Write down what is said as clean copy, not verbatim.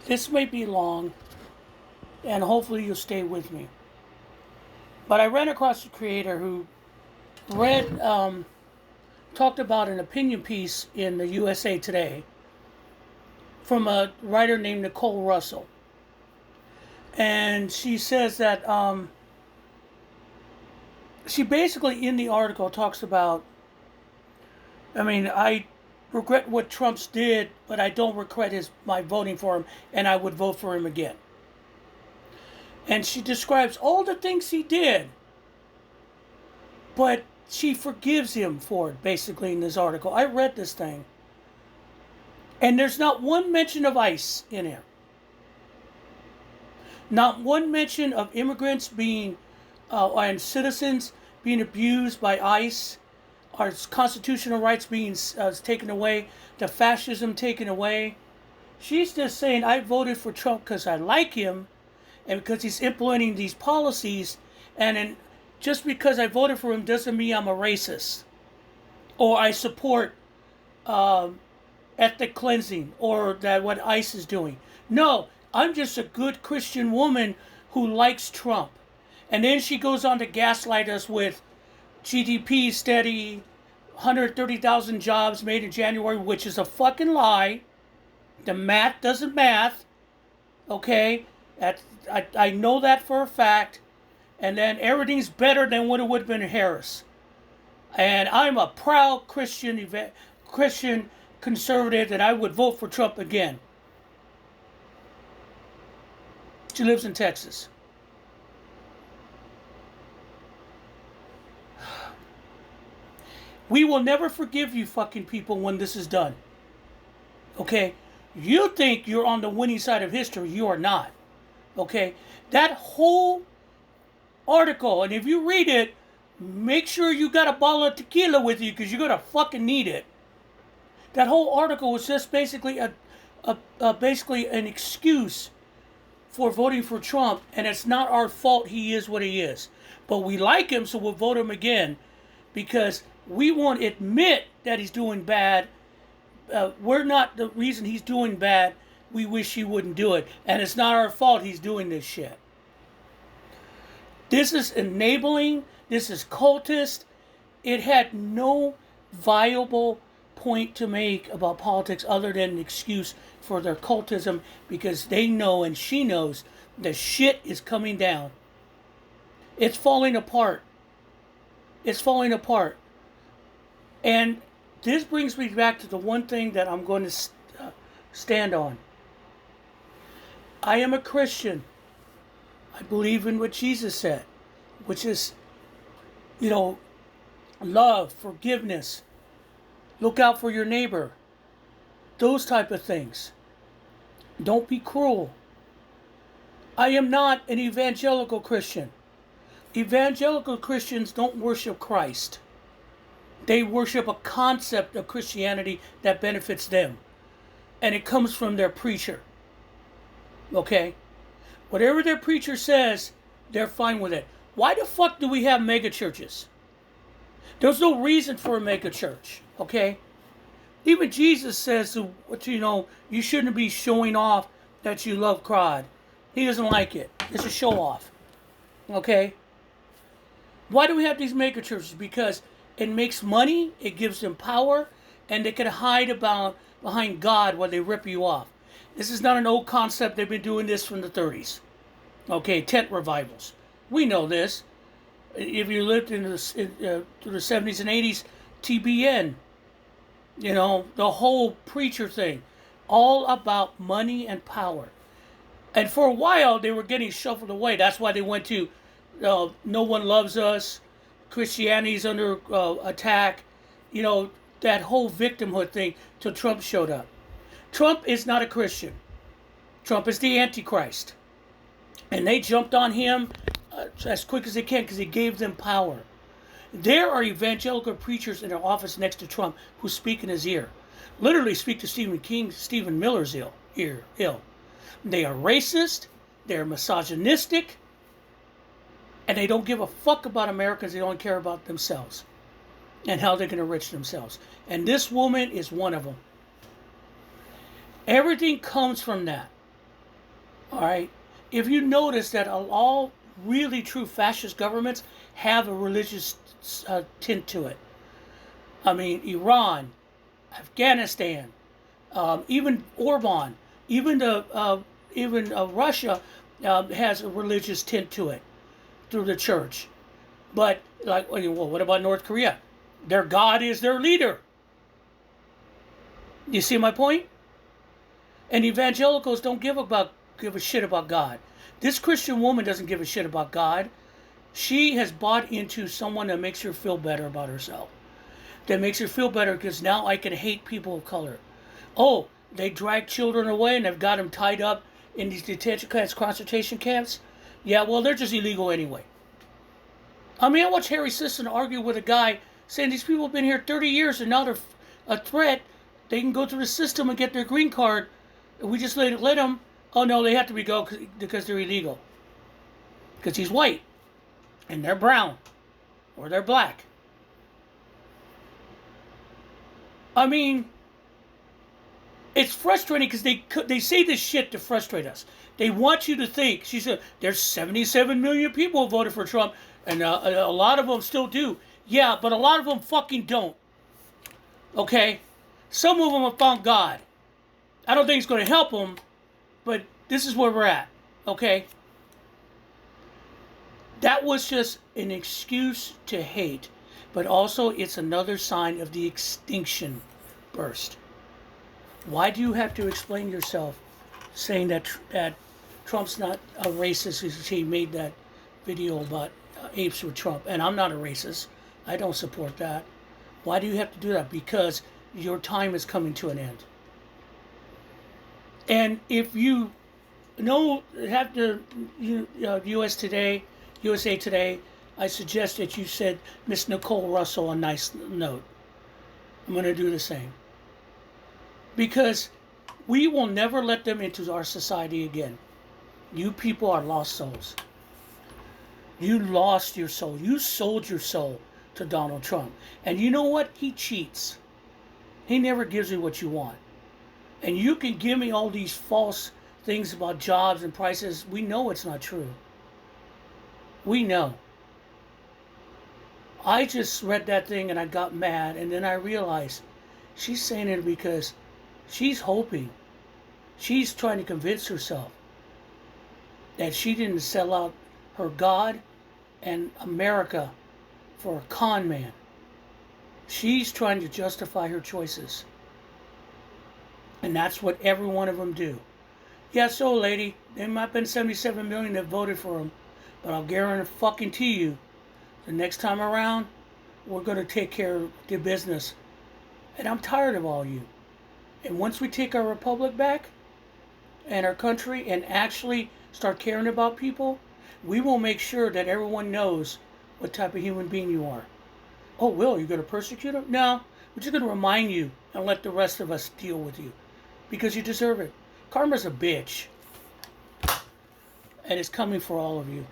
This may be long, and hopefully you'll stay with me. But I ran across a creator who read, talked about an opinion piece in the USA Today from a writer named Nicole Russell. And she says that she basically in the article talks about, I regret what Trump's did, but I don't regret my voting for him, and I would vote for him again. And she describes all the things he did, but she forgives him for it, basically, in this article. I read this thing, and there's not one mention of ICE in here. Not one mention of immigrants being, and citizens being abused by ICE, our constitutional rights being taken away, the fascism taken away. She's just saying, I voted for Trump because I like him and because he's implementing these policies, and just because I voted for him doesn't mean I'm a racist or I support ethnic cleansing or that what ICE is doing. No, I'm just a good Christian woman who likes Trump. And then she goes on to gaslight us with GDP steady, 130,000 jobs made in January, which is a fucking lie. The math doesn't math. Okay? I know that for a fact. And then everything's better than what it would have been in Harris. And I'm a proud Christian conservative, and I would vote for Trump again. She lives in Texas. We will never forgive you fucking people when this is done. Okay? You think you're on the winning side of history. You are not. Okay? That whole article, and if you read it, make sure you got a bottle of tequila with you because you're going to fucking need it. That whole article was just basically basically an excuse for voting for Trump, and it's not our fault he is what he is. But we like him, so we'll vote him again because we won't admit that he's doing bad. We're not the reason he's doing bad. We wish he wouldn't do it. And it's not our fault he's doing this shit. This is enabling. This is cultist. It had no viable point to make about politics other than an excuse for their cultism because they know and she knows the shit is coming down. It's falling apart. It's falling apart. And this brings me back to the one thing that I'm going to stand on. I am a Christian. I believe in what Jesus said, which is, love, forgiveness, look out for your neighbor, those type of things. Don't be cruel. I am not an evangelical Christian. Evangelical Christians don't worship Christ. They worship a concept of Christianity that benefits them. And it comes from their preacher. Okay? Whatever their preacher says, they're fine with it. Why the fuck do we have mega churches? There's no reason for a mega church. Okay? Even Jesus says, you shouldn't be showing off that you love God. He doesn't like it. It's a show off. Okay? Why do we have these mega churches? Because it makes money, it gives them power, and they can hide behind God while they rip you off. This is not an old concept. They've been doing this from the 30s. Okay, tent revivals. We know this. If you lived through the 70s and 80s, TBN, the whole preacher thing, all about money and power. And for a while, they were getting shuffled away. That's why they went to No One Loves Us, Christianity's under attack, that whole victimhood thing till Trump showed up. Trump is not a Christian. Trump is the Antichrist. And they jumped on him as quick as they can because he gave them power. There are evangelical preachers in their office next to Trump who speak in his ear. Literally speak to Stephen Miller's ear. They are racist, they're misogynistic, and they don't give a fuck about Americans. They don't care about themselves and how they can enrich themselves. And this woman is one of them. Everything comes from that. All right. If you notice that all really true fascist governments have a religious tint to it. I mean, Iran, Afghanistan, even Orban, even Russia has a religious tint to it through the church. But like, well, what about North Korea? Their God is their leader. You see my point? And evangelicals don't give a shit about God. This Christian woman doesn't give a shit about God. She has bought into someone that makes her feel better about herself. That makes her feel better because now I can hate people of color. Oh, they drag children away and they've got them tied up in these detention camps, concentration camps. Yeah, well, they're just illegal anyway. I mean, I watched Harry Sisson argue with a guy saying these people have been here 30 years and now they're a threat. They can go through the system and get their green card. We just let them. Oh, no, they have to be go because they're illegal. Because he's white. And they're brown. Or they're black. I mean, it's frustrating because they say this shit to frustrate us. They want you to think. She said, there's 77 million people who voted for Trump. And a lot of them still do. Yeah, but a lot of them fucking don't. Okay? Some of them have found God. I don't think it's going to help them. But this is where we're at, okay? That was just an excuse to hate, but also it's another sign of the extinction burst. Why do you have to explain yourself saying that Trump's not a racist because he made that video about apes with Trump? And I'm not a racist. I don't support that. Why do you have to do that? Because your time is coming to an end. And if you have the USA Today, I suggest that you said Miss Nicole Russell a nice note. I'm going to do the same. Because we will never let them into our society again. You people are lost souls. You lost your soul. You sold your soul to Donald Trump. And you know what? He cheats. He never gives you what you want. And you can give me all these false things about jobs and prices. We know it's not true. We know. I just read that thing and I got mad. And then I realized she's saying it because she's hoping. She's trying to convince herself that she didn't sell out her God and America for a con man. She's trying to justify her choices. And that's what every one of them do. Yeah, so lady, there might have been 77 million that voted for him, but I'll guarantee you, the next time around, we're going to take care of the business. And I'm tired of all you. And once we take our republic back and our country and actually start caring about people, we will make sure that everyone knows what type of human being you are. Oh, Will, you're going to persecute them? No, we're just going to remind you and let the rest of us deal with you. Because you deserve it. Karma's a bitch. And it's coming for all of you.